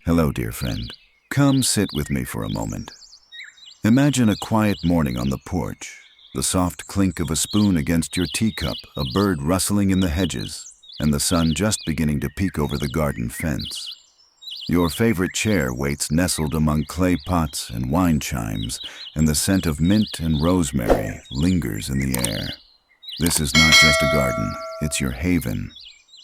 Hello, dear friend. Come sit with me for a moment. Imagine a quiet morning on the porch, the soft clink of a spoon against your teacup, a bird rustling in the hedges, and the sun just beginning to peek over the garden fence. Your favorite chair waits nestled among clay pots and wine chimes, and the scent of mint and rosemary lingers in the air. This is not just a garden, it's your haven.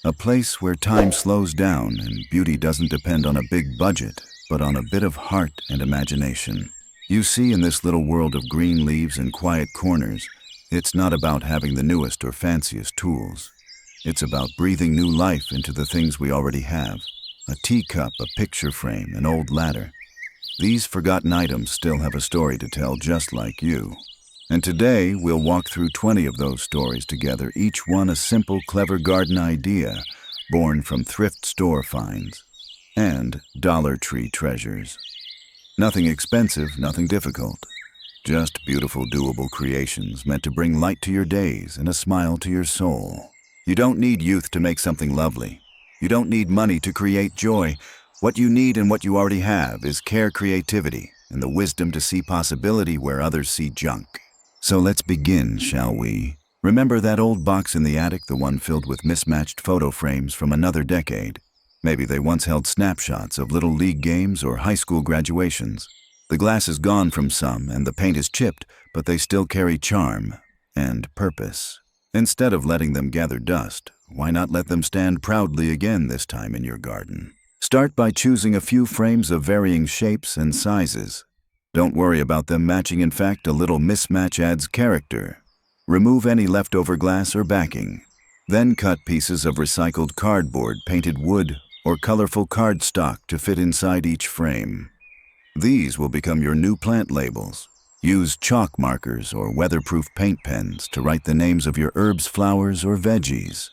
A place where time slows down and beauty doesn't depend on a big budget, but on a bit of heart and imagination. You see, in this little world of green leaves and quiet corners, it's not about having the newest or fanciest tools. It's about breathing new life into the things we already have. A teacup, a picture frame, an old ladder. These forgotten items still have a story to tell, just like you. And today, we'll walk through 20 of those stories together, each one a simple, clever garden idea, born from thrift store finds and Dollar Tree treasures. Nothing expensive, nothing difficult. Just beautiful, doable creations meant to bring light to your days and a smile to your soul. You don't need youth to make something lovely. You don't need money to create joy. What you need and what you already have is care, creativity, and the wisdom to see possibility where others see junk. So let's begin, shall we? Remember that old box in the attic, the one filled with mismatched photo frames from another decade? Maybe they once held snapshots of little league games or high school graduations. The glass is gone from some and the paint is chipped, but they still carry charm and purpose. Instead of letting them gather dust, why not let them stand proudly again this time in your garden? Start by choosing a few frames of varying shapes and sizes. Don't worry about them matching. In fact, a little mismatch adds character. Remove any leftover glass or backing. Then cut pieces of recycled cardboard, painted wood, or colorful cardstock to fit inside each frame. These will become your new plant labels. Use chalk markers or weatherproof paint pens to write the names of your herbs, flowers, or veggies.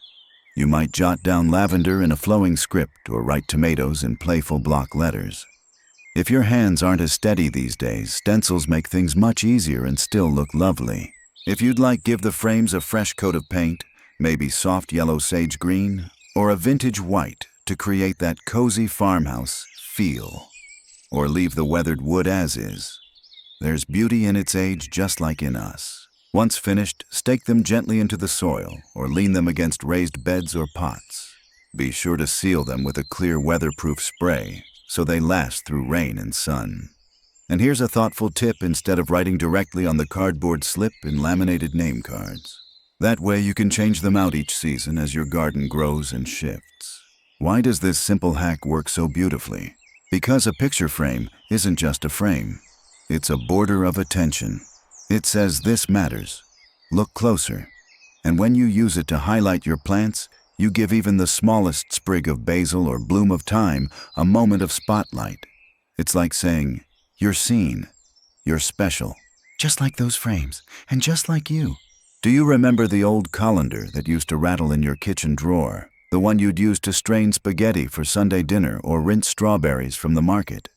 You might jot down lavender in a flowing script or write tomatoes in playful block letters. If your hands aren't as steady these days, stencils make things much easier and still look lovely. If you'd like, give the frames a fresh coat of paint, maybe soft yellow sage green, or a vintage white to create that cozy farmhouse feel. Or leave the weathered wood as is. There's beauty in its age just like in us. Once finished, stake them gently into the soil or lean them against raised beds or pots. Be sure to seal them with a clear weatherproof spray so they last through rain and sun. And here's a thoughtful tip: instead of writing directly on the cardboard, slip in laminated name cards. That way you can change them out each season as your garden grows and shifts. Why does this simple hack work so beautifully? Because a picture frame isn't just a frame. It's a border of attention. It says, "This matters. Look closer." And when you use it to highlight your plants, you give even the smallest sprig of basil or bloom of thyme a moment of spotlight. It's like saying, "You're seen. You're special." Just like those frames, and just like you. Do you remember the old colander that used to rattle in your kitchen drawer? The one you'd use to strain spaghetti for Sunday dinner or rinse strawberries from the market?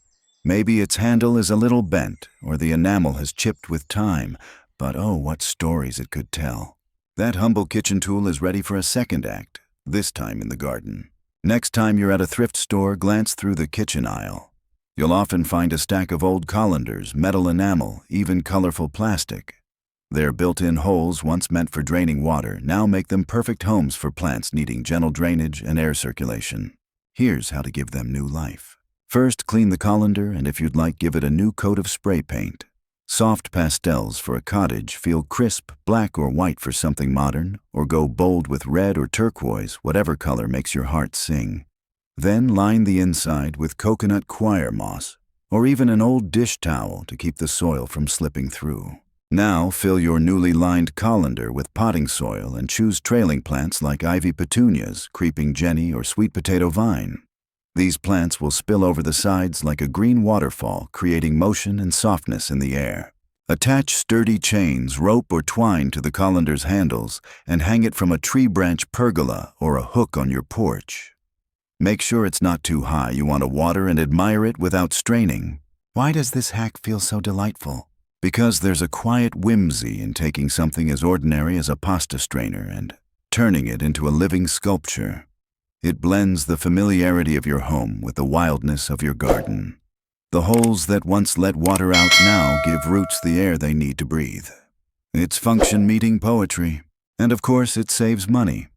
Maybe its handle is a little bent, or the enamel has chipped with time, but oh, what stories it could tell. That humble kitchen tool is ready for a second act, this time in the garden. Next time you're at a thrift store, glance through the kitchen aisle. You'll often find a stack of old colanders, metal enamel, even colorful plastic. Their built-in holes, once meant for draining water, now make them perfect homes for plants needing gentle drainage and air circulation. Here's how to give them new life. First, clean the colander, and if you'd like, give it a new coat of spray paint. Soft pastels for a cottage, feel crisp, black or white for something modern, or go bold with red or turquoise, whatever color makes your heart sing. Then line the inside with coconut coir moss, or even an old dish towel to keep the soil from slipping through. Now fill your newly lined colander with potting soil and choose trailing plants like ivy petunias, creeping jenny, or sweet potato vine. These plants will spill over the sides like a green waterfall, creating motion and softness in the air. Attach sturdy chains, rope or twine to the colander's handles and hang it from a tree branch pergola or a hook on your porch. Make sure it's not too high. You want to water and admire it without straining. Why does this hack feel so delightful? Because there's a quiet whimsy in taking something as ordinary as a pasta strainer and turning it into a living sculpture. It blends the familiarity of your home with the wildness of your garden. The holes that once let water out now give roots the air they need to breathe. It's function meeting poetry. And of course, it saves money.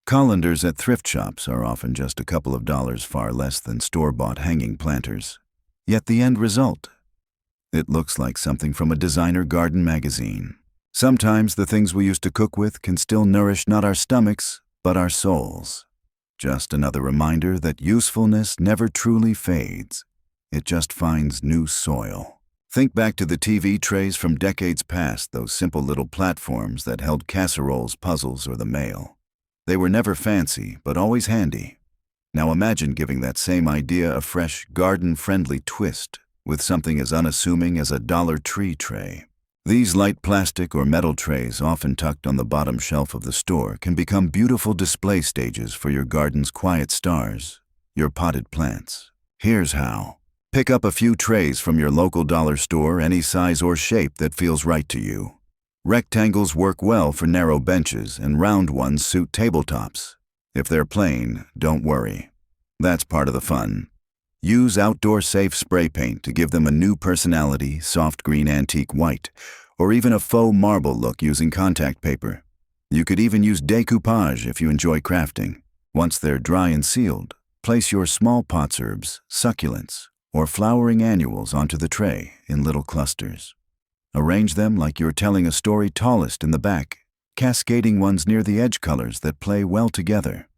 Colanders at thrift shops are often just a couple of dollars far less than store-bought hanging planters. Yet the end result? It looks like something from a designer garden magazine. Sometimes the things we used to cook with can still nourish not our stomachs, but our souls. Just another reminder that usefulness never truly fades. It just finds new soil. Think back to the TV trays from decades past, those simple little platforms that held casseroles, puzzles, or the mail. They were never fancy, but always handy. Now imagine giving that same idea a fresh, garden-friendly twist with something as unassuming as a Dollar Tree tray. These light plastic or metal trays, often tucked on the bottom shelf of the store, can become beautiful display stages for your garden's quiet stars, your potted plants. Here's how. Pick up a few trays from your local dollar store, any size or shape that feels right to you. Rectangles work well for narrow benches, and round ones suit tabletops. If they're plain, don't worry. That's part of the fun. Use outdoor-safe spray paint to give them a new personality, soft green antique white, or even a faux marble look using contact paper. You could even use decoupage if you enjoy crafting. Once they're dry and sealed, place your small pots herbs, succulents, or flowering annuals onto the tray in little clusters. Arrange them like you're telling a story, tallest in the back, cascading ones near the edge colors that play well together.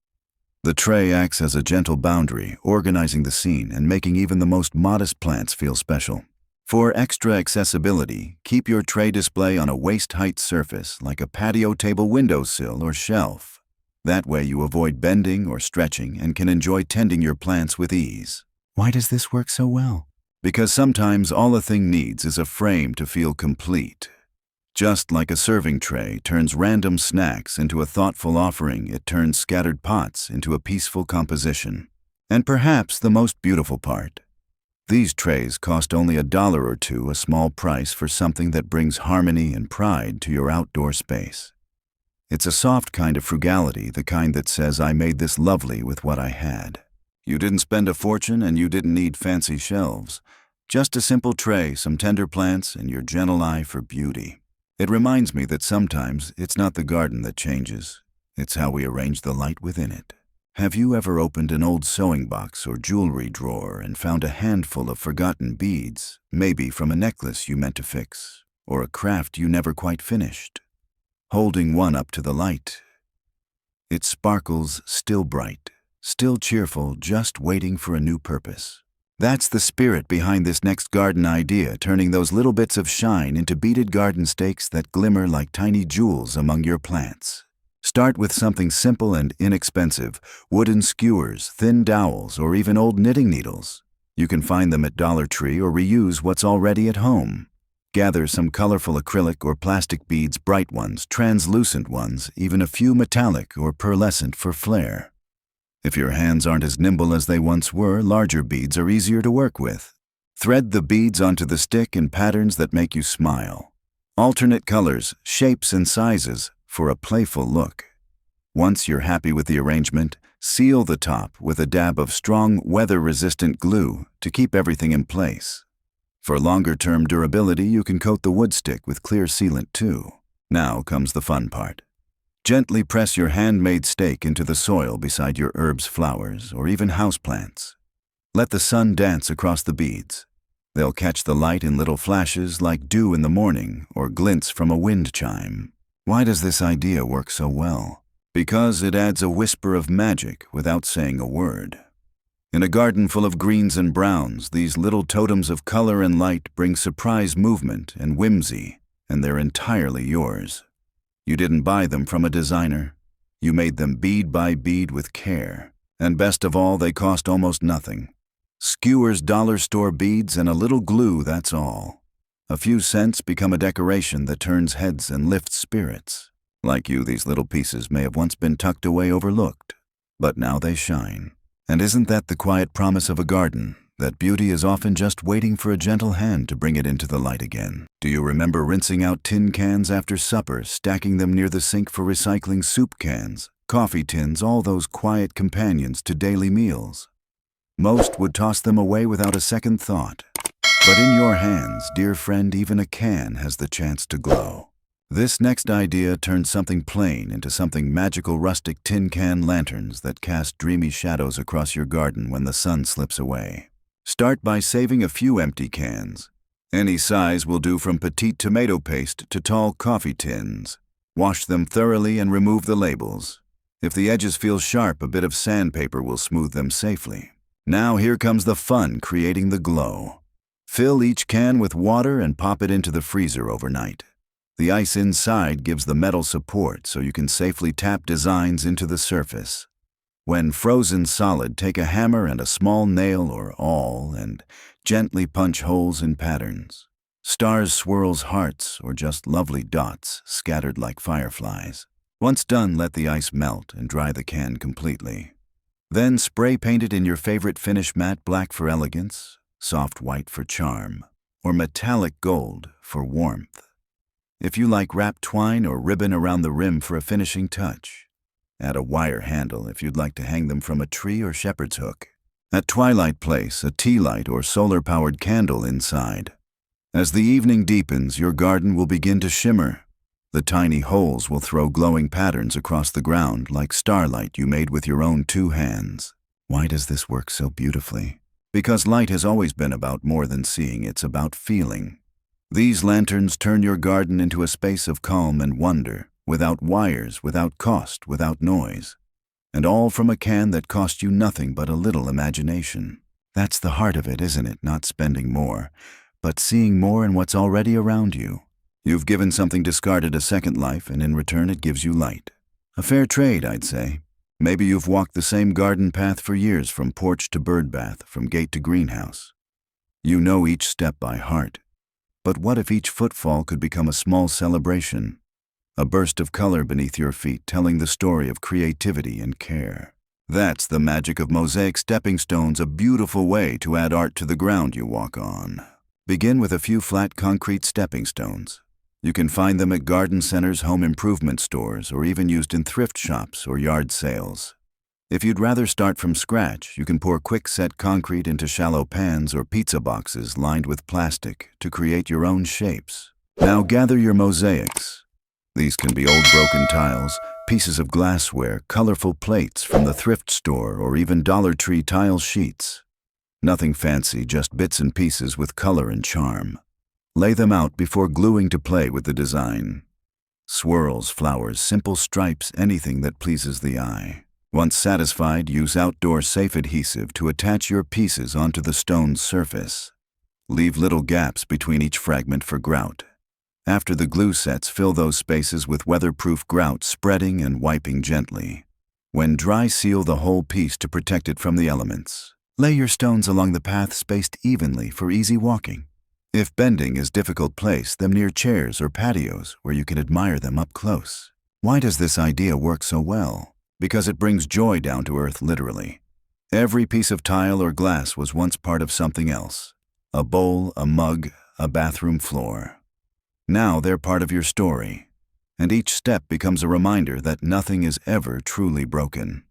The tray acts as a gentle boundary, organizing the scene and making even the most modest plants feel special. For extra accessibility, keep your tray display on a waist-height surface like a patio table windowsill or shelf. That way you avoid bending or stretching and can enjoy tending your plants with ease. Why does this work so well? Because sometimes all a thing needs is a frame to feel complete. Just like a serving tray turns random snacks into a thoughtful offering, it turns scattered pots into a peaceful composition. And perhaps the most beautiful part, these trays cost only $1 or $2, a small price for something that brings harmony and pride to your outdoor space. It's a soft kind of frugality, the kind that says, I made this lovely with what I had. You didn't spend a fortune and you didn't need fancy shelves. Just a simple tray, some tender plants, and your gentle eye for beauty. It reminds me that sometimes it's not the garden that changes, it's how we arrange the light within it. Have you ever opened an old sewing box or jewelry drawer and found a handful of forgotten beads, maybe from a necklace you meant to fix, or a craft you never quite finished? Holding one up to the light, it sparkles, still bright, still cheerful, just waiting for a new purpose. That's the spirit behind this next garden idea, turning those little bits of shine into beaded garden stakes that glimmer like tiny jewels among your plants. Start with something simple and inexpensive, wooden skewers, thin dowels, or even old knitting needles. You can find them at Dollar Tree or reuse what's already at home. Gather some colorful acrylic or plastic beads, bright ones, translucent ones, even a few metallic or pearlescent for flair. If your hands aren't as nimble as they once were, larger beads are easier to work with. Thread the beads onto the stick in patterns that make you smile. Alternate colors, shapes, and sizes for a playful look. Once you're happy with the arrangement, seal the top with a dab of strong, weather-resistant glue to keep everything in place. For longer-term durability, you can coat the wood stick with clear sealant too. Now comes the fun part. Gently press your handmade stake into the soil beside your herbs, flowers, or even houseplants. Let the sun dance across the beads. They'll catch the light in little flashes like dew in the morning or glints from a wind chime. Why does this idea work so well? Because it adds a whisper of magic without saying a word. In a garden full of greens and browns, these little totems of color and light bring surprise movement and whimsy, and they're entirely yours. You didn't buy them from a designer. You made them bead by bead with care. And best of all, they cost almost nothing. Skewers, dollar store beads, and a little glue, that's all. A few cents become a decoration that turns heads and lifts spirits. Like you, these little pieces may have once been tucked away, overlooked, but now they shine. And isn't that the quiet promise of a garden? That beauty is often just waiting for a gentle hand to bring it into the light again. Do you remember rinsing out tin cans after supper, stacking them near the sink for recycling soup cans, coffee tins, all those quiet companions to daily meals. Most would toss them away without a second thought. But in your hands, dear friend, even a can has the chance to glow. This next idea turns something plain into something magical: rustic tin can lanterns that cast dreamy shadows across your garden when the sun slips away. Start by saving a few empty cans. Any size will do, from petite tomato paste to tall coffee tins. Wash them thoroughly and remove the labels. If the edges feel sharp, a bit of sandpaper will smooth them safely. Now here comes the fun: creating the glow. Fill each can with water and pop it into the freezer overnight. The ice inside gives the metal support so you can safely tap designs into the surface. When frozen solid, take a hammer and a small nail or awl and gently punch holes in patterns. Stars, swirls, hearts, or just lovely dots scattered like fireflies. Once done, let the ice melt and dry the can completely. Then spray paint it in your favorite finish: matte black for elegance, soft white for charm, or metallic gold for warmth. If you like, wrap twine or ribbon around the rim for a finishing touch. Add a wire handle if you'd like to hang them from a tree or shepherd's hook. At twilight, place a tea light or solar-powered candle inside. As the evening deepens, your garden will begin to shimmer. The tiny holes will throw glowing patterns across the ground like starlight you made with your own 2 hands. Why does this work so beautifully? Because light has always been about more than seeing, it's about feeling. These lanterns turn your garden into a space of calm and wonder, without wires, without cost, without noise. And all from a can that cost you nothing but a little imagination. That's the heart of it, isn't it? Not spending more, but seeing more in what's already around you. You've given something discarded a second life, and in return it gives you light. A fair trade, I'd say. Maybe you've walked the same garden path for years, from porch to bird bath, from gate to greenhouse. You know each step by heart. But what if each footfall could become a small celebration? A burst of color beneath your feet, telling the story of creativity and care. That's the magic of Mosaic stepping stones, a beautiful way to add art to the ground you walk on. Begin with a few flat concrete stepping stones. You can find them at garden centers, home improvement stores, or even used in thrift shops or yard sales. If you'd rather start from scratch, you can pour quick-set concrete into shallow pans or pizza boxes lined with plastic to create your own shapes. Now gather your mosaics. These can be old broken tiles, pieces of glassware, colorful plates from the thrift store, or even Dollar Tree tile sheets. Nothing fancy, just bits and pieces with color and charm. Lay them out before gluing to play with the design. Swirls, flowers, simple stripes, anything that pleases the eye. Once satisfied, use outdoor safe adhesive to attach your pieces onto the stone's surface. Leave little gaps between each fragment for grout. After the glue sets, fill those spaces with weatherproof grout, spreading and wiping gently. When dry, seal the whole piece to protect it from the elements. Lay your stones along the path, spaced evenly for easy walking. If bending is difficult, place them near chairs or patios where you can admire them up close. Why does this idea work so well? Because it brings joy down to earth, literally. Every piece of tile or glass was once part of something else. A bowl, a mug, a bathroom floor. Now they're part of your story, and each step becomes a reminder that nothing is ever truly broken.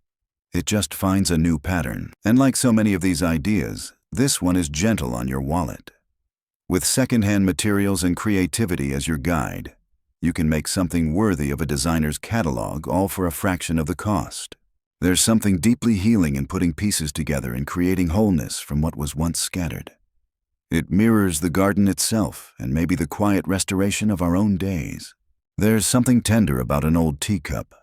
It just finds a new pattern. And like so many of these ideas, this one is gentle on your wallet. With secondhand materials and creativity as your guide, you can make something worthy of a designer's catalog, all for a fraction of the cost. There's something deeply healing in putting pieces together and creating wholeness from what was once scattered. It mirrors the garden itself and maybe the quiet restoration of our own days. There's something tender about an old teacup.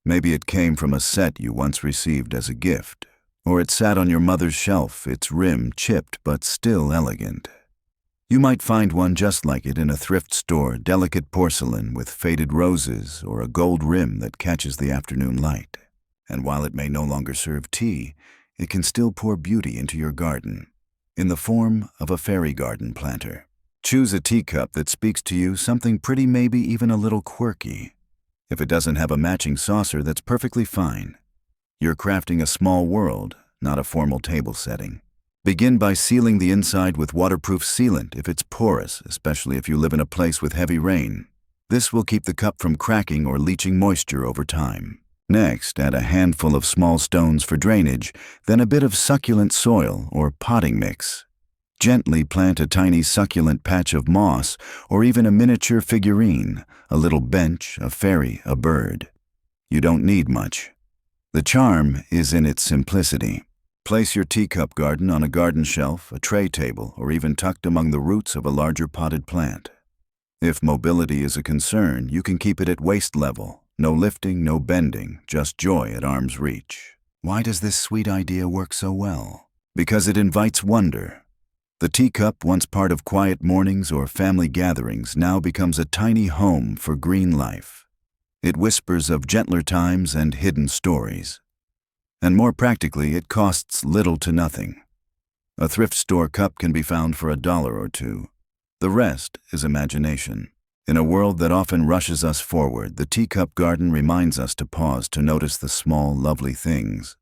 Maybe it came from a set you once received as a gift, or it sat on your mother's shelf, its rim chipped but still elegant. You might find one just like it in a thrift store, delicate porcelain with faded roses or a gold rim that catches the afternoon light. And while it may no longer serve tea, it can still pour beauty into your garden, in the form of a fairy garden planter. Choose a teacup that speaks to you, something pretty, maybe even a little quirky. If it doesn't have a matching saucer, that's perfectly fine. You're crafting a small world, not a formal table setting. Begin by sealing the inside with waterproof sealant if it's porous, especially if you live in a place with heavy rain. This will keep the cup from cracking or leaching moisture over time. Next, add a handful of small stones for drainage, then a bit of succulent soil or potting mix. Gently plant a tiny succulent patch of moss or even a miniature figurine, a little bench, a fairy, a bird. You don't need much. The charm is in its simplicity. Place your teacup garden on a garden shelf, a tray table, or even tucked among the roots of a larger potted plant. If mobility is a concern, you can keep it at waist level. No lifting, no bending, just joy at arm's reach. Why does this sweet idea work so well? Because it invites wonder. The teacup, once part of quiet mornings or family gatherings, now becomes a tiny home for green life. It whispers of gentler times and hidden stories. And more practically, it costs little to nothing. A thrift store cup can be found for $1 or $2. The rest is imagination. In a world that often rushes us forward, the teacup garden reminds us to pause to notice the small, lovely things,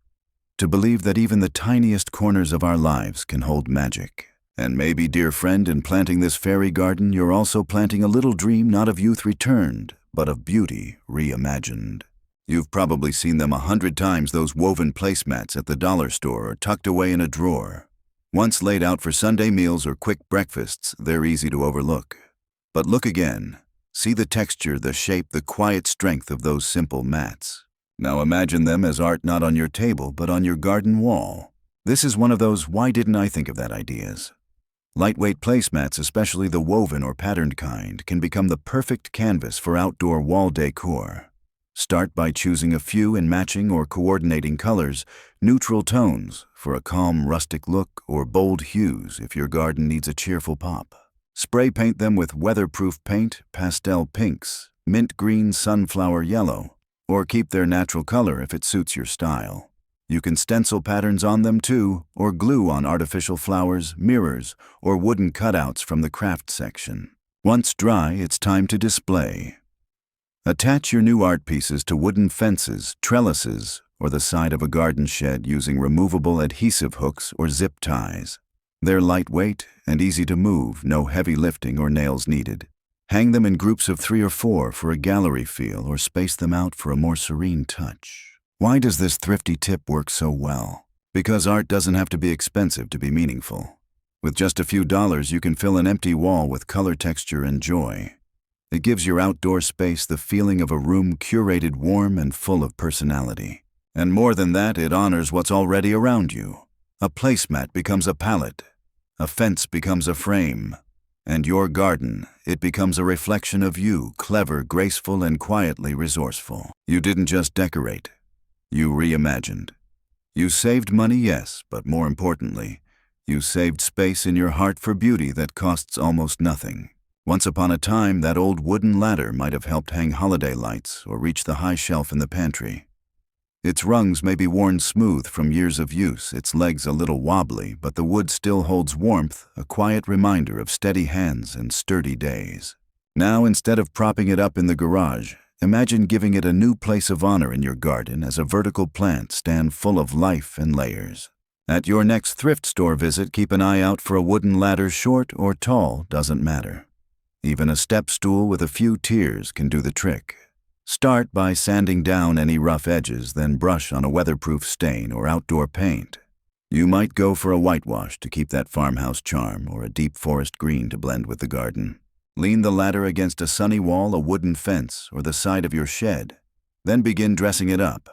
to believe that even the tiniest corners of our lives can hold magic. And maybe, dear friend, in planting this fairy garden, you're also planting a little dream not of youth returned, but of beauty reimagined. You've probably seen them 100 times, those woven placemats at the dollar store or tucked away in a drawer. Once laid out for Sunday meals or quick breakfasts, they're easy to overlook. But look again. See the texture, the shape, the quiet strength of those simple mats. Now imagine them as art not on your table, but on your garden wall. This is one of those "why didn't I think of that" ideas. Lightweight placemats, especially the woven or patterned kind, can become the perfect canvas for outdoor wall decor. Start by choosing a few in matching or coordinating colors, neutral tones for a calm rustic look, or bold hues if your garden needs a cheerful pop. Spray paint them with weatherproof paint, pastel pinks, mint green, sunflower yellow, or keep their natural color if it suits your style. You can stencil patterns on them too, or glue on artificial flowers, mirrors, or wooden cutouts from the craft section. Once dry, it's time to display. Attach your new art pieces to wooden fences, trellises, or the side of a garden shed using removable adhesive hooks or zip ties. They're lightweight and easy to move, no heavy lifting or nails needed. Hang them in groups of 3 or 4 for a gallery feel, or space them out for a more serene touch. Why does this thrifty tip work so well? Because art doesn't have to be expensive to be meaningful. With just a few dollars, you can fill an empty wall with color, texture, and joy. It gives your outdoor space the feeling of a room curated, warm, and full of personality. And more than that, it honors what's already around you. A placemat becomes a palette. A fence becomes a frame. And your garden, it becomes a reflection of you, clever, graceful, and quietly resourceful. You didn't just decorate. You reimagined. You saved money, yes, but more importantly, you saved space in your heart for beauty that costs almost nothing. Once upon a time, that old wooden ladder might have helped hang holiday lights or reach the high shelf in the pantry. Its rungs may be worn smooth from years of use, its legs a little wobbly, but the wood still holds warmth, a quiet reminder of steady hands and sturdy days. Now, instead of propping it up in the garage, imagine giving it a new place of honor in your garden as a vertical plant stand full of life and layers. At your next thrift store visit, keep an eye out for a wooden ladder, short or tall, doesn't matter. Even a step stool with a few tiers can do the trick. Start by sanding down any rough edges, then brush on a weatherproof stain or outdoor paint. You might go for a whitewash to keep that farmhouse charm, or a deep forest green to blend with the garden. Lean the ladder against a sunny wall, a wooden fence, or the side of your shed. Then begin dressing it up.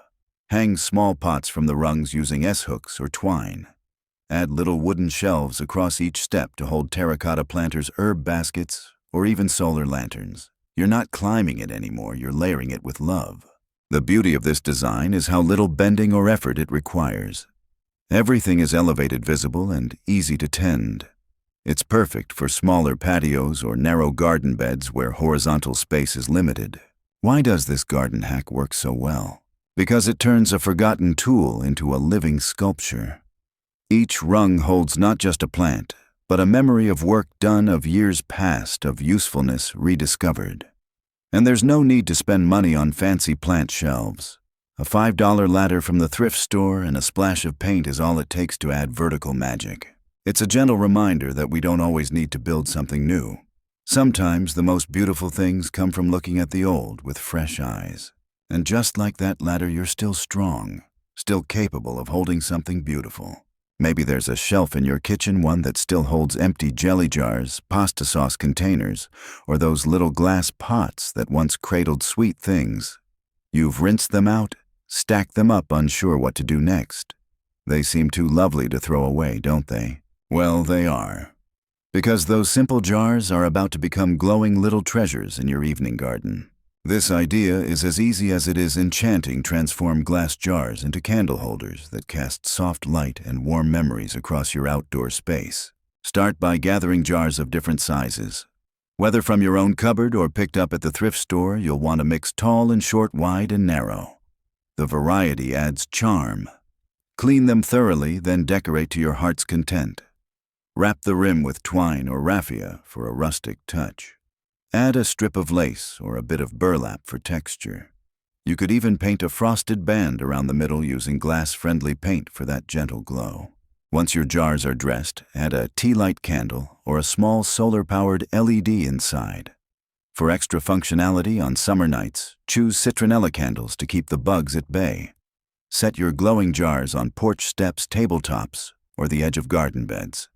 Hang small pots from the rungs using S-hooks or twine. Add little wooden shelves across each step to hold terracotta planters, herb baskets, or even solar lanterns. You're not climbing it anymore, you're layering it with love. The beauty of this design is how little bending or effort it requires. Everything is elevated, visible, and easy to tend. It's perfect for smaller patios or narrow garden beds where horizontal space is limited. Why does this garden hack work so well? Because it turns a forgotten tool into a living sculpture. Each rung holds not just a plant, but a memory of work done, of years past, of usefulness rediscovered. And there's no need to spend money on fancy plant shelves. A $5 ladder from the thrift store and a splash of paint is all it takes to add vertical magic. It's a gentle reminder that we don't always need to build something new. Sometimes the most beautiful things come from looking at the old with fresh eyes. And just like that ladder, you're still strong, still capable of holding something beautiful. Maybe there's a shelf in your kitchen, one that still holds empty jelly jars, pasta sauce containers, or those little glass pots that once cradled sweet things. You've rinsed them out, stacked them up, unsure what to do next. They seem too lovely to throw away, don't they? Well, they are. Because those simple jars are about to become glowing little treasures in your evening garden. This idea is as easy as it is enchanting. Transform glass jars into candle holders that cast soft light and warm memories across your outdoor space. Start by gathering jars of different sizes. Whether from your own cupboard or picked up at the thrift store, you'll want to mix tall and short, wide and narrow. The variety adds charm. Clean them thoroughly, then decorate to your heart's content. Wrap the rim with twine or raffia for a rustic touch. Add a strip of lace or a bit of burlap for texture. You could even paint a frosted band around the middle using glass-friendly paint for that gentle glow. Once your jars are dressed, add a tea light candle or a small solar-powered LED inside. For extra functionality on summer nights, choose citronella candles to keep the bugs at bay. Set your glowing jars on porch steps, tabletops, or the edge of garden beds.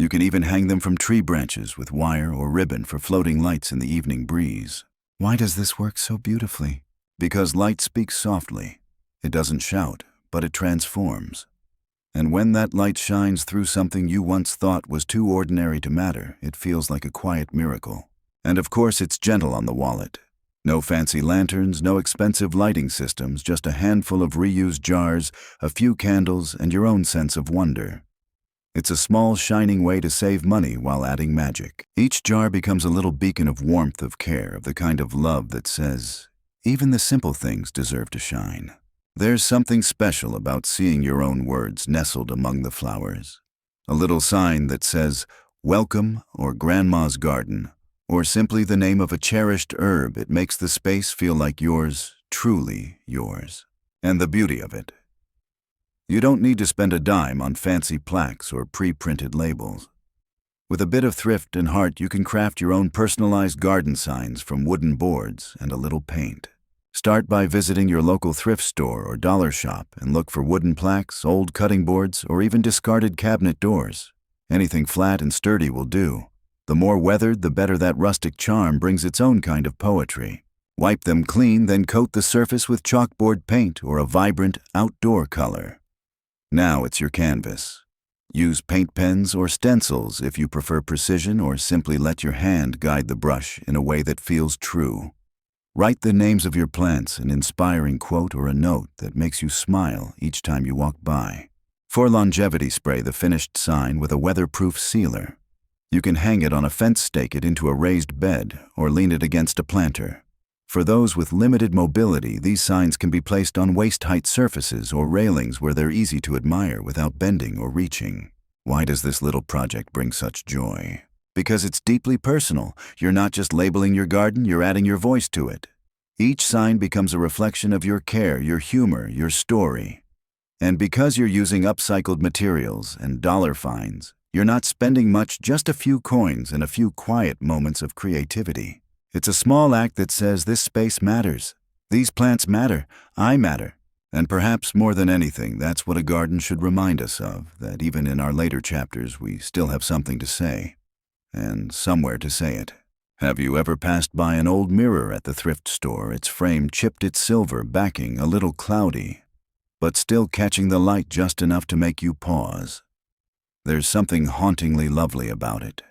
You can even hang them from tree branches with wire or ribbon for floating lights in the evening breeze. Why does this work so beautifully? Because light speaks softly. It doesn't shout, but it transforms. And when that light shines through something you once thought was too ordinary to matter, it feels like a quiet miracle. And of course, it's gentle on the wallet. No fancy lanterns, no expensive lighting systems, just a handful of reused jars, a few candles, and your own sense of wonder. It's a small, shining way to save money while adding magic. Each jar becomes a little beacon of warmth, of care, of the kind of love that says, even the simple things deserve to shine. There's something special about seeing your own words nestled among the flowers. A little sign that says, welcome, or grandma's garden, or simply the name of a cherished herb. It makes the space feel like yours, truly yours. And the beauty of it. You don't need to spend a dime on fancy plaques or pre-printed labels. With a bit of thrift and heart, you can craft your own personalized garden signs from wooden boards and a little paint. Start by visiting your local thrift store or dollar shop and look for wooden plaques, old cutting boards, or even discarded cabinet doors. Anything flat and sturdy will do. The more weathered, the better. That rustic charm brings its own kind of poetry. Wipe them clean, then coat the surface with chalkboard paint or a vibrant outdoor color. Now it's your canvas. Use paint pens or stencils if you prefer precision, or simply let your hand guide the brush in a way that feels true. Write the names of your plants, an inspiring quote or a note that makes you smile each time you walk by. For longevity, spray the finished sign with a weatherproof sealer. You can hang it on a fence, stake it into a raised bed, or lean it against a planter. For those with limited mobility, these signs can be placed on waist-height surfaces or railings where they're easy to admire without bending or reaching. Why does this little project bring such joy? Because it's deeply personal. You're not just labeling your garden, you're adding your voice to it. Each sign becomes a reflection of your care, your humor, your story. And because you're using upcycled materials and dollar fines, you're not spending much, just a few coins and a few quiet moments of creativity. It's a small act that says this space matters. These plants matter. I matter. And perhaps more than anything, that's what a garden should remind us of, that even in our later chapters, we still have something to say. And somewhere to say it. Have you ever passed by an old mirror at the thrift store, its frame chipped, its silver backing a little cloudy, but still catching the light just enough to make you pause? There's something hauntingly lovely about it.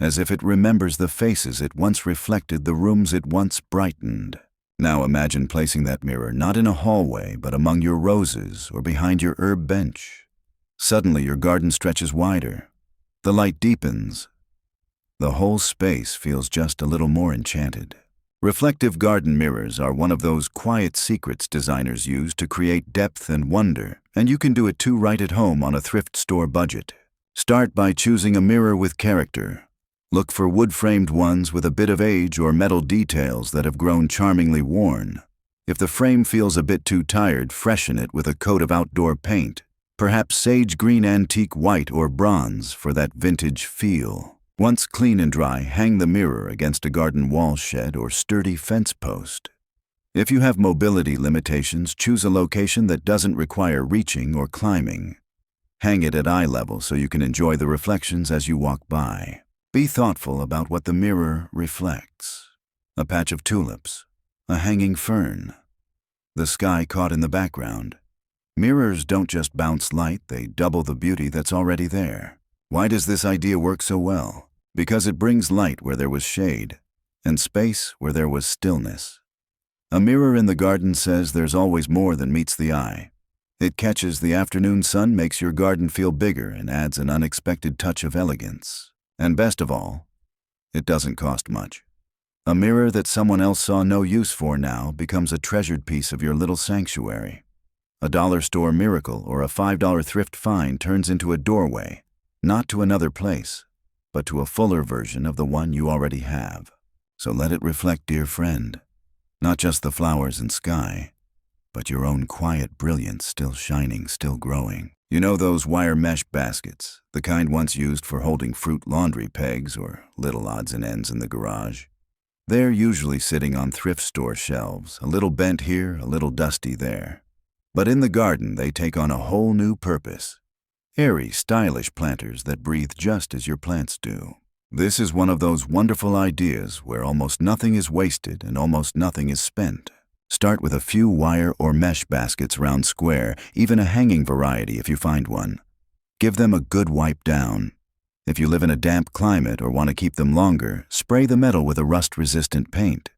As if it remembers the faces it once reflected, the rooms it once brightened. Now imagine placing that mirror not in a hallway, but among your roses or behind your herb bench. Suddenly your garden stretches wider. The light deepens. The whole space feels just a little more enchanted. Reflective garden mirrors are one of those quiet secrets designers use to create depth and wonder, and you can do it too right at home on a thrift store budget. Start by choosing a mirror with character. Look for wood-framed ones with a bit of age or metal details that have grown charmingly worn. If the frame feels a bit too tired, freshen it with a coat of outdoor paint, perhaps sage green, antique white, or bronze for that vintage feel. Once clean and dry, hang the mirror against a garden wall shed or sturdy fence post. If you have mobility limitations, choose a location that doesn't require reaching or climbing. Hang it at eye level so you can enjoy the reflections as you walk by. Be thoughtful about what the mirror reflects. A patch of tulips, a hanging fern, the sky caught in the background. Mirrors don't just bounce light, they double the beauty that's already there. Why does this idea work so well? Because it brings light where there was shade, and space where there was stillness. A mirror in the garden says there's always more than meets the eye. It catches the afternoon sun, makes your garden feel bigger, and adds an unexpected touch of elegance. And best of all, it doesn't cost much. A mirror that someone else saw no use for now becomes a treasured piece of your little sanctuary. A dollar store miracle or a $5 thrift find turns into a doorway, not to another place, but to a fuller version of the one you already have. So let it reflect, dear friend, not just the flowers and sky, but your own quiet brilliance, still shining, still growing. You know those wire mesh baskets, the kind once used for holding fruit laundry pegs or little odds and ends in the garage? They're usually sitting on thrift store shelves, a little bent here, a little dusty there. But in the garden, they take on a whole new purpose. Airy, stylish planters that breathe just as your plants do. This is one of those wonderful ideas where almost nothing is wasted and almost nothing is spent. Start with a few wire or mesh baskets round square, even a hanging variety if you find one. Give them a good wipe down. If you live in a damp climate or want to keep them longer, spray the metal with a rust-resistant paint.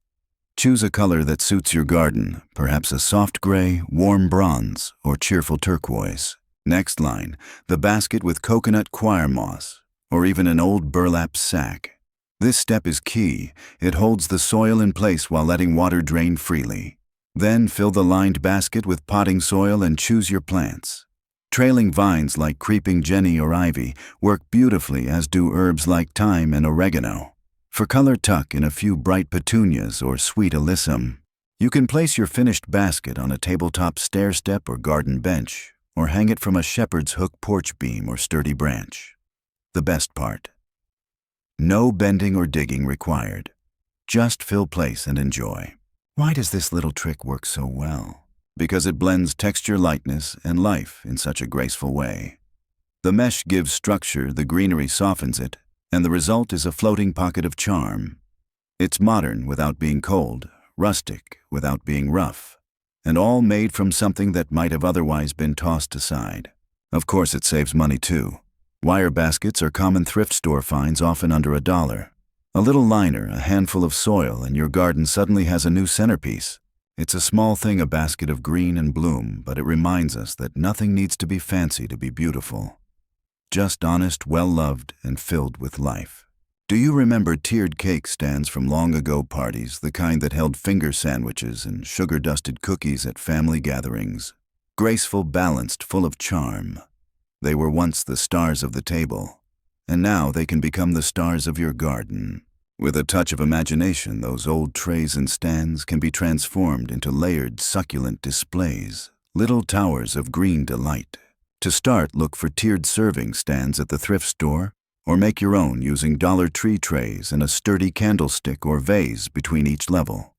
Choose a color that suits your garden, perhaps a soft gray, warm bronze, or cheerful turquoise. Next line, the basket with coconut coir moss, or even an old burlap sack. This step is key. It holds the soil in place while letting water drain freely. Then fill the lined basket with potting soil and choose your plants. Trailing vines like creeping jenny or ivy work beautifully, as do herbs like thyme and oregano. For color, tuck in a few bright petunias or sweet alyssum. You can place your finished basket on a tabletop stair step or garden bench, or hang it from a shepherd's hook porch beam or sturdy branch. The best part: no bending or digging required. Just fill, place, and enjoy. Why does this little trick work so well? Because it blends texture, lightness, and life in such a graceful way. The mesh gives structure, the greenery softens it, and the result is a floating pocket of charm. It's modern without being cold, rustic without being rough, and all made from something that might have otherwise been tossed aside. Of course, it saves money too. Wire baskets are common thrift store finds, often under $1. A little liner, a handful of soil, and your garden suddenly has a new centerpiece. It's a small thing, a basket of green and bloom, but it reminds us that nothing needs to be fancy to be beautiful. Just honest, well-loved, and filled with life. Do you remember tiered cake stands from long ago parties, the kind that held finger sandwiches and sugar-dusted cookies at family gatherings? Graceful, balanced, full of charm. They were once the stars of the table, and now they can become the stars of your garden. With a touch of imagination, those old trays and stands can be transformed into layered, succulent displays, little towers of green delight. To start, look for tiered serving stands at the thrift store, or make your own using Dollar Tree trays and a sturdy candlestick or vase between each level.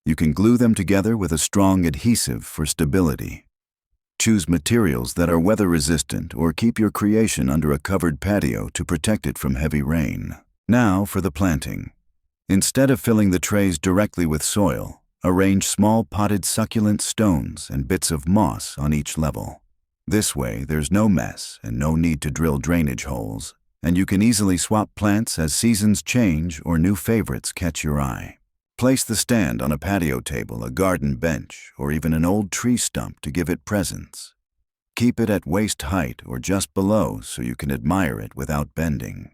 You can glue them together with a strong adhesive for stability. Choose materials that are weather-resistant, or keep your creation under a covered patio to protect it from heavy rain. Now for the planting. Instead of filling the trays directly with soil, arrange small potted succulent stones and bits of moss on each level. This way, there's no mess and no need to drill drainage holes, and you can easily swap plants as seasons change or new favorites catch your eye. Place the stand on a patio table, a garden bench, or even an old tree stump to give it presence. Keep it at waist height or just below so you can admire it without bending.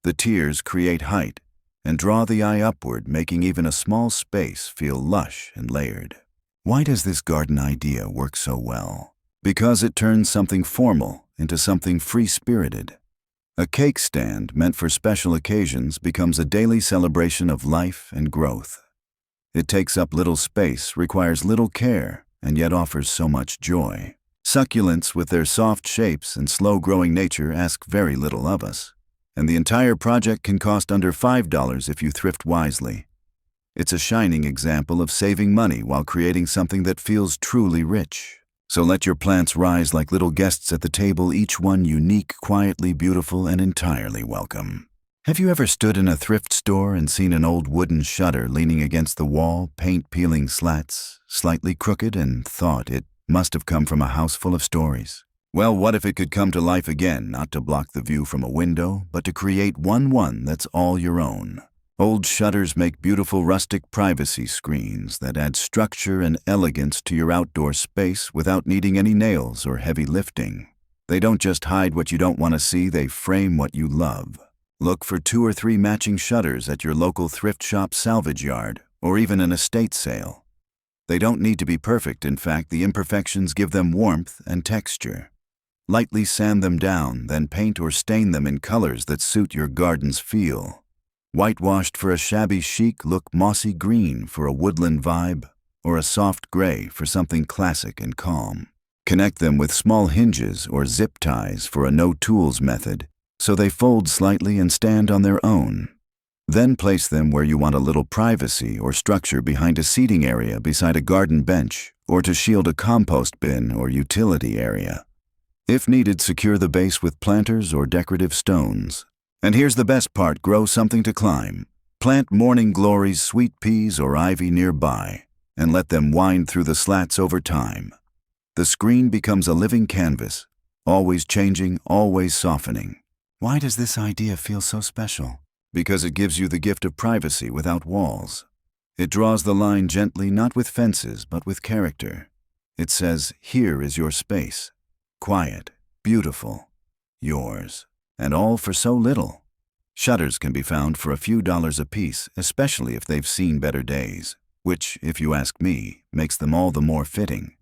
The tiers create height and draw the eye upward, making even a small space feel lush and layered. Why does this garden idea work so well? Because it turns something formal into something free-spirited. A cake stand meant for special occasions becomes a daily celebration of life and growth. It takes up little space, requires little care, and yet offers so much joy. Succulents, with their soft shapes and slow-growing nature, ask very little of us. And the entire project can cost under $5 if you thrift wisely. It's a shining example of saving money while creating something that feels truly rich. So let your plants rise like little guests at the table, each one unique, quietly beautiful, and entirely welcome. Have you ever stood in a thrift store and seen an old wooden shutter leaning against the wall, paint-peeling slats, slightly crooked, and thought it must have come from a house full of stories? Well, what if it could come to life again, not to block the view from a window, but to create one that's all your own? Old shutters make beautiful rustic privacy screens that add structure and elegance to your outdoor space without needing any nails or heavy lifting. They don't just hide what you don't want to see, they frame what you love. Look for 2 or 3 matching shutters at your local thrift shop salvage yard or even an estate sale. They don't need to be perfect. In fact, the imperfections give them warmth and texture. Lightly sand them down, then paint or stain them in colors that suit your garden's feel. Whitewashed for a shabby chic look, mossy green for a woodland vibe, or a soft gray for something classic and calm. Connect them with small hinges or zip ties for a no-tools method, so they fold slightly and stand on their own. Then place them where you want a little privacy or structure, behind a seating area, beside a garden bench, or to shield a compost bin or utility area. If needed, secure the base with planters or decorative stones. And here's the best part, grow something to climb. Plant morning glories, sweet peas, or ivy nearby, and let them wind through the slats over time. The screen becomes a living canvas, always changing, always softening. Why does this idea feel so special? Because it gives you the gift of privacy without walls. It draws the line gently, not with fences, but with character. It says, here is your space. Quiet, beautiful, yours. And all for so little. Shutters can be found for a few dollars a piece, especially if they've seen better days, which, if you ask me, makes them all the more fitting.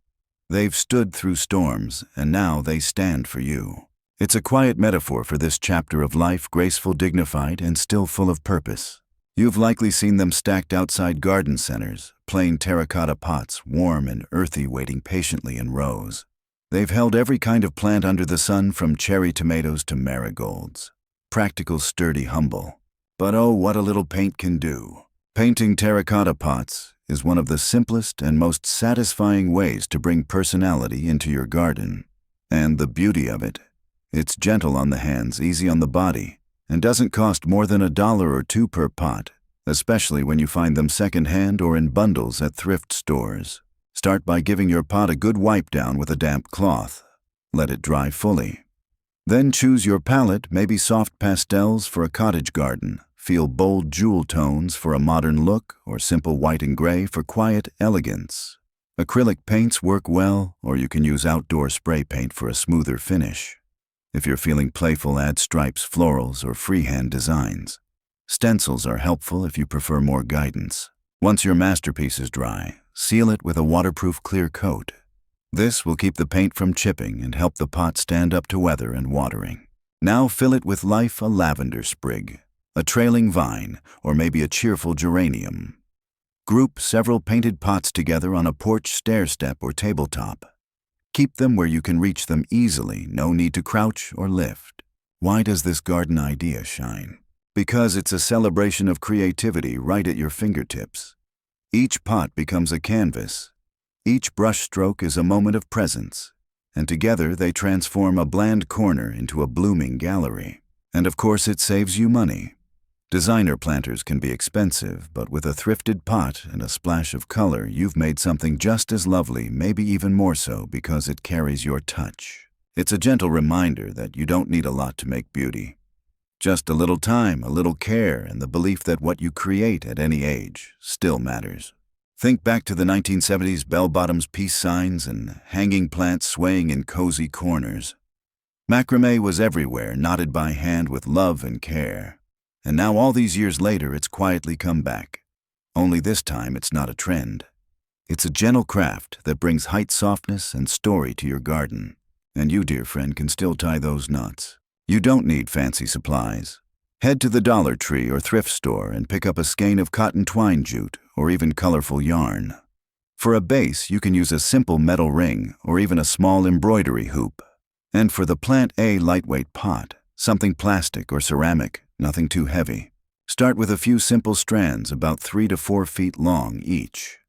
They've stood through storms, and now they stand for you. It's a quiet metaphor for this chapter of life, graceful, dignified, and still full of purpose. You've likely seen them stacked outside garden centers, plain terracotta pots, warm and earthy, waiting patiently in rows. They've held every kind of plant under the sun, from cherry tomatoes to marigolds. Practical, sturdy, humble. But oh, what a little paint can do. Painting terracotta pots is one of the simplest and most satisfying ways to bring personality into your garden. And the beauty of it, it's gentle on the hands, easy on the body, and doesn't cost more than $1 or $2 per pot, especially when you find them secondhand or in bundles at thrift stores. Start by giving your pot a good wipe down with a damp cloth. Let it dry fully. Then choose your palette, maybe soft pastels for a cottage garden, feel bold jewel tones for a modern look, or simple white and gray for quiet elegance. Acrylic paints work well, or you can use outdoor spray paint for a smoother finish. If you're feeling playful, add stripes, florals, or freehand designs. Stencils are helpful if you prefer more guidance. Once your masterpiece is dry, seal it with a waterproof clear coat. This will keep the paint from chipping and help the pot stand up to weather and watering. Now fill it with life, a lavender sprig, a trailing vine, or maybe a cheerful geranium. Group several painted pots together on a porch stair step or tabletop. Keep them where you can reach them easily, no need to crouch or lift. Why does this garden idea shine? Because it's a celebration of creativity right at your fingertips. Each pot becomes a canvas. Each brush stroke is a moment of presence, and together they transform a bland corner into a blooming gallery. And of course, it saves you money. Designer planters can be expensive, but with a thrifted pot and a splash of color, you've made something just as lovely, maybe even more so, because it carries your touch. It's a gentle reminder that you don't need a lot to make beauty. Just a little time, a little care, and the belief that what you create at any age still matters. Think back to the 1970s bell-bottoms, peace signs, and hanging plants swaying in cozy corners. Macramé was everywhere, knotted by hand with love and care. And now, all these years later, it's quietly come back. Only this time, it's not a trend. It's a gentle craft that brings height, softness, and story to your garden. And you, dear friend, can still tie those knots. You don't need fancy supplies. Head to the Dollar Tree or thrift store and pick up a skein of cotton twine jute or even colorful yarn. For a base, you can use a simple metal ring or even a small embroidery hoop. And for the plant, a lightweight pot, something plastic or ceramic, nothing too heavy. Start with a few simple strands about 3 to 4 feet long each.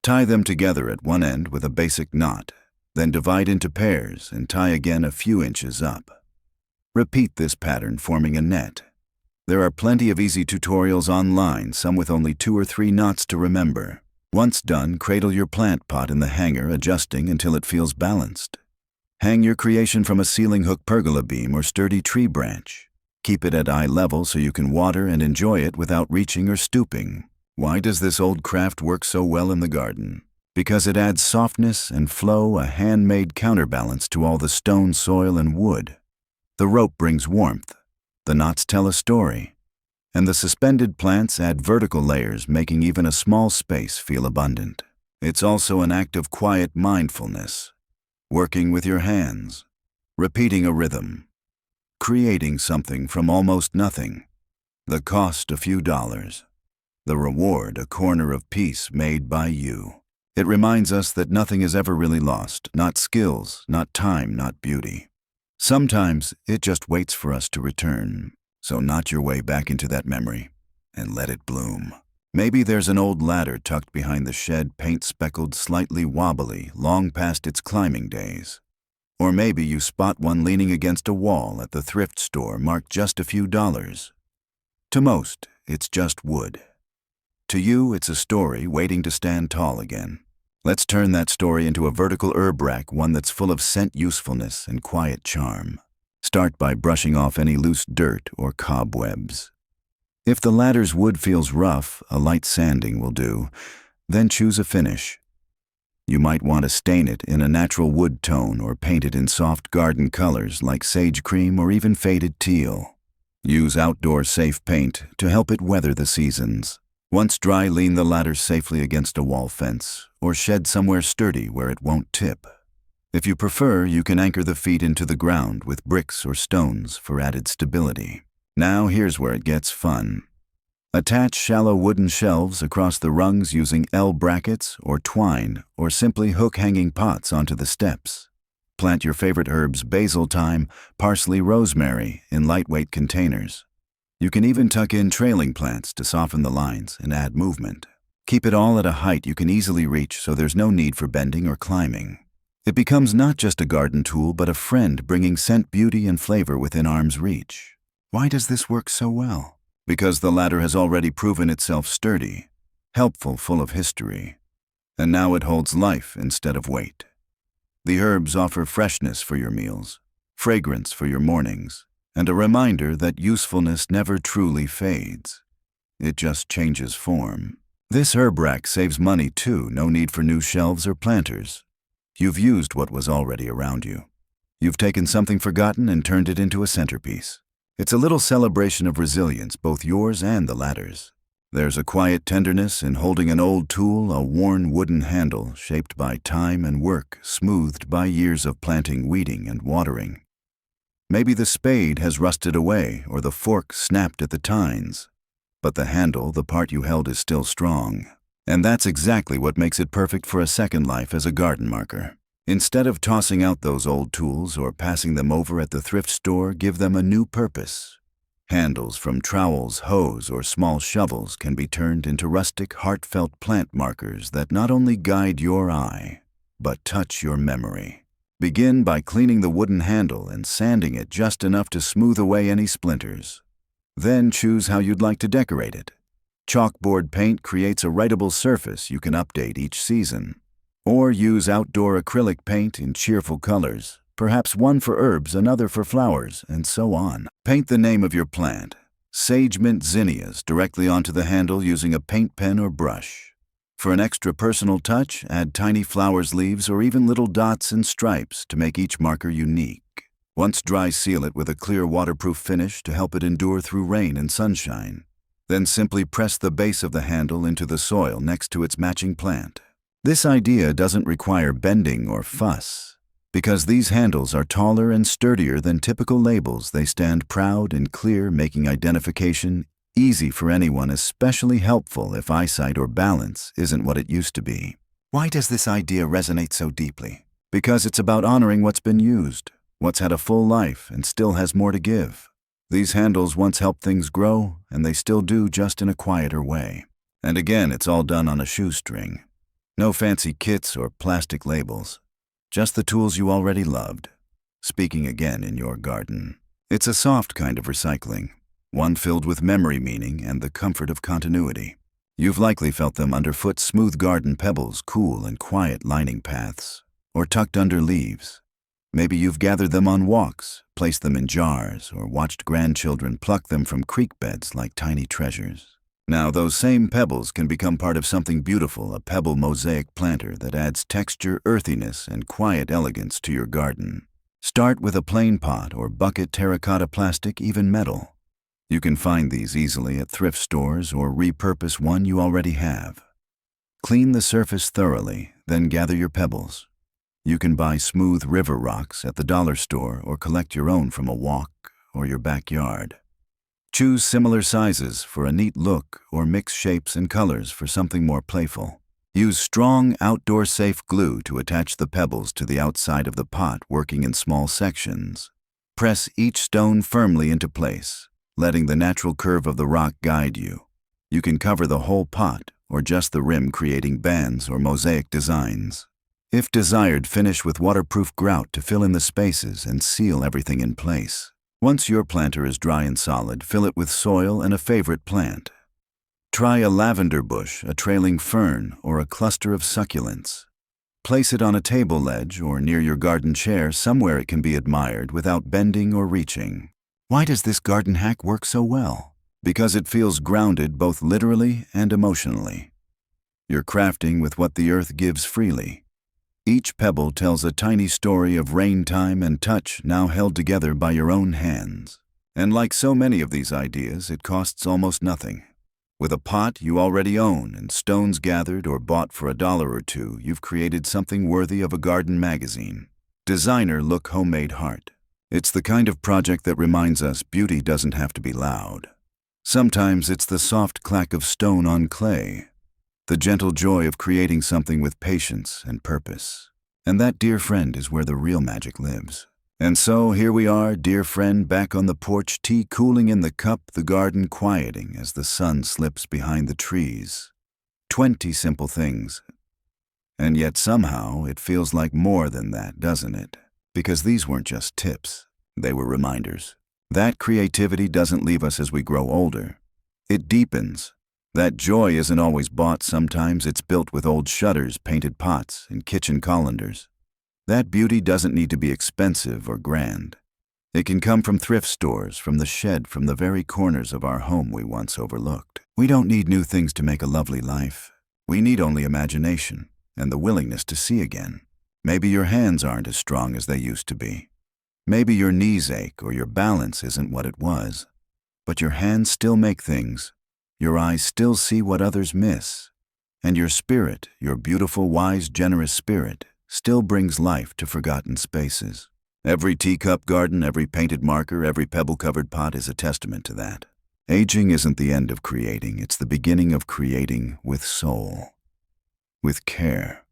Tie them together at one end with a basic knot, then divide into pairs and tie again a few inches up. Repeat this pattern, forming a net. There are plenty of easy tutorials online, some with only 2 or 3 knots to remember. Once done, cradle your plant pot in the hanger, adjusting until it feels balanced. Hang your creation from a ceiling hook pergola beam or sturdy tree branch. Keep it at eye level so you can water and enjoy it without reaching or stooping. Why does this old craft work so well in the garden? Because it adds softness and flow, a handmade counterbalance to all the stone, soil, and wood. The rope brings warmth. The knots tell a story. And the suspended plants add vertical layers, making even a small space feel abundant. It's also an act of quiet mindfulness. Working with your hands. Repeating a rhythm. Creating something from almost nothing. The cost a few dollars. The reward a corner of peace made by you. It reminds us that nothing is ever really lost, not skills, not time, not beauty. Sometimes it just waits for us to return, so knot your way back into that memory and let it bloom. Maybe there's an old ladder tucked behind the shed, paint-speckled, slightly wobbly, long past its climbing days. Or maybe you spot one leaning against a wall at the thrift store marked just a few dollars. To most, it's just wood. To you, it's a story waiting to stand tall again. Let's turn that story into a vertical herb rack, one that's full of scent usefulness and quiet charm. Start by brushing off any loose dirt or cobwebs. If the ladder's wood feels rough, a light sanding will do. Then choose a finish. You might want to stain it in a natural wood tone or paint it in soft garden colors like sage cream or even faded teal. Use outdoor safe paint to help it weather the seasons. Once dry, lean the ladder safely against a wall fence or shed somewhere sturdy where it won't tip. If you prefer, you can anchor the feet into the ground with bricks or stones for added stability. Now here's where it gets fun. Attach shallow wooden shelves across the rungs using L brackets or twine, or simply hook hanging pots onto the steps. Plant your favorite herbs, basil, thyme, parsley, rosemary, in lightweight containers. You can even tuck in trailing plants to soften the lines and add movement. Keep it all at a height you can easily reach so there's no need for bending or climbing. It becomes not just a garden tool, but a friend bringing scent, beauty, and flavor within arm's reach. Why does this work so well? Because the ladder has already proven itself sturdy, helpful, full of history. And now it holds life instead of weight. The herbs offer freshness for your meals, fragrance for your mornings, and a reminder that usefulness never truly fades. It just changes form. This herb rack saves money too, no need for new shelves or planters. You've used what was already around you. You've taken something forgotten and turned it into a centerpiece. It's a little celebration of resilience, both yours and the ladder's. There's a quiet tenderness in holding an old tool, a worn wooden handle shaped by time and work, smoothed by years of planting, weeding, and watering. Maybe the spade has rusted away or the fork snapped at the tines, but the handle, the part you held, is still strong. And that's exactly what makes it perfect for a second life as a garden marker. Instead of tossing out those old tools or passing them over at the thrift store, give them a new purpose. Handles from trowels, hoes, or small shovels can be turned into rustic, heartfelt plant markers that not only guide your eye, but touch your memory. Begin by cleaning the wooden handle and sanding it just enough to smooth away any splinters. Then choose how you'd like to decorate it. Chalkboard paint creates a writable surface you can update each season. Or use outdoor acrylic paint in cheerful colors, perhaps one for herbs, another for flowers, and so on. Paint the name of your plant, sage mint zinnias, directly onto the handle using a paint pen or brush. For an extra personal touch, add tiny flowers, leaves, or even little dots and stripes to make each marker unique. Once dry, seal it with a clear waterproof finish to help it endure through rain and sunshine. Then simply press the base of the handle into the soil next to its matching plant. This idea doesn't require bending or fuss. Because these handles are taller and sturdier than typical labels, they stand proud and clear, making identification easy for anyone, especially helpful if eyesight or balance isn't what it used to be. Why does this idea resonate so deeply? Because it's about honoring what's been used, what's had a full life and still has more to give. These handles once helped things grow, and they still do, just in a quieter way. And again, it's all done on a shoestring. No fancy kits or plastic labels. Just the tools you already loved. Speaking again in your garden. It's a soft kind of recycling, one filled with memory, meaning, and the comfort of continuity. You've likely felt them underfoot, smooth garden pebbles, cool and quiet lining paths, or tucked under leaves. Maybe you've gathered them on walks, placed them in jars, or watched grandchildren pluck them from creek beds like tiny treasures. Now, those same pebbles can become part of something beautiful, a Pebble mosaic planter that adds texture, earthiness, and quiet elegance to your garden. Start with a plain pot or bucket, terracotta, plastic, even metal. You can find these easily at thrift stores or repurpose one you already have. Clean the surface thoroughly, then gather your pebbles. You can buy smooth river rocks at the dollar store or collect your own from a walk or your backyard. Choose similar sizes for a neat look or mix shapes and colors for something more playful. Use strong, outdoor-safe glue to attach the pebbles to the outside of the pot, working in small sections. Press each stone firmly into place, letting the natural curve of the rock guide you. You can cover the whole pot or just the rim, creating bands or mosaic designs. If desired, finish with waterproof grout to fill in the spaces and seal everything in place. Once your planter is dry and solid, fill it with soil and a favorite plant. Try a lavender bush, a trailing fern, or a cluster of succulents. Place it on a table ledge or near your garden chair, somewhere it can be admired without bending or reaching. Why does this garden hack work so well? Because it feels grounded both literally and emotionally. You're crafting with what the earth gives freely. Each pebble tells a tiny story of rain, time, and touch, now held together by your own hands. And like so many of these ideas, it costs almost nothing. With a pot you already own and stones gathered or bought for $1 or $2, you've created something worthy of a garden magazine. Designer look, homemade heart. It's the kind of project that reminds us beauty doesn't have to be loud. Sometimes it's the soft clack of stone on clay, the gentle joy of creating something with patience and purpose. And that, dear friend, is where the real magic lives. And so here we are, dear friend, back on the porch, tea cooling in the cup, the garden quieting as the sun slips behind the trees. 20 simple things. And yet somehow it feels like more than that, doesn't it? Because these weren't just tips, they were reminders. That creativity doesn't leave us as we grow older. It deepens. That joy isn't always bought, sometimes it's built with old shutters, painted pots, and kitchen colanders. That beauty doesn't need to be expensive or grand. It can come from thrift stores, from the shed, from the very corners of our home we once overlooked. We don't need new things to make a lovely life. We need only imagination and the willingness to see again. Maybe your hands aren't as strong as they used to be. Maybe your knees ache or your balance isn't what it was. But your hands still make things. Your eyes still see what others miss. And your spirit, your beautiful, wise, generous spirit, still brings life to forgotten spaces. Every teacup garden, every painted marker, every pebble-covered pot is a testament to that. Aging isn't the end of creating, it's the beginning of creating with soul, with care,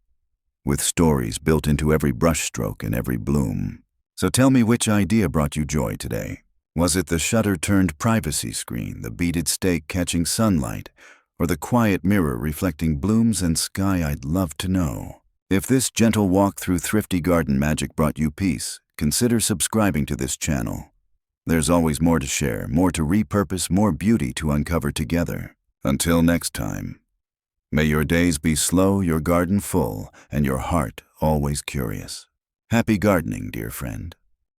with stories built into every brushstroke and every bloom. So tell me, which idea brought you joy today? Was it the shutter-turned privacy screen, the beaded stake catching sunlight, or the quiet mirror reflecting blooms and sky? I'd love to know. If this gentle walk through thrifty garden magic brought you peace, consider subscribing to this channel. There's always more to share, more to repurpose, more beauty to uncover together. Until next time, may your days be slow, your garden full, and your heart always curious. Happy gardening, dear friend.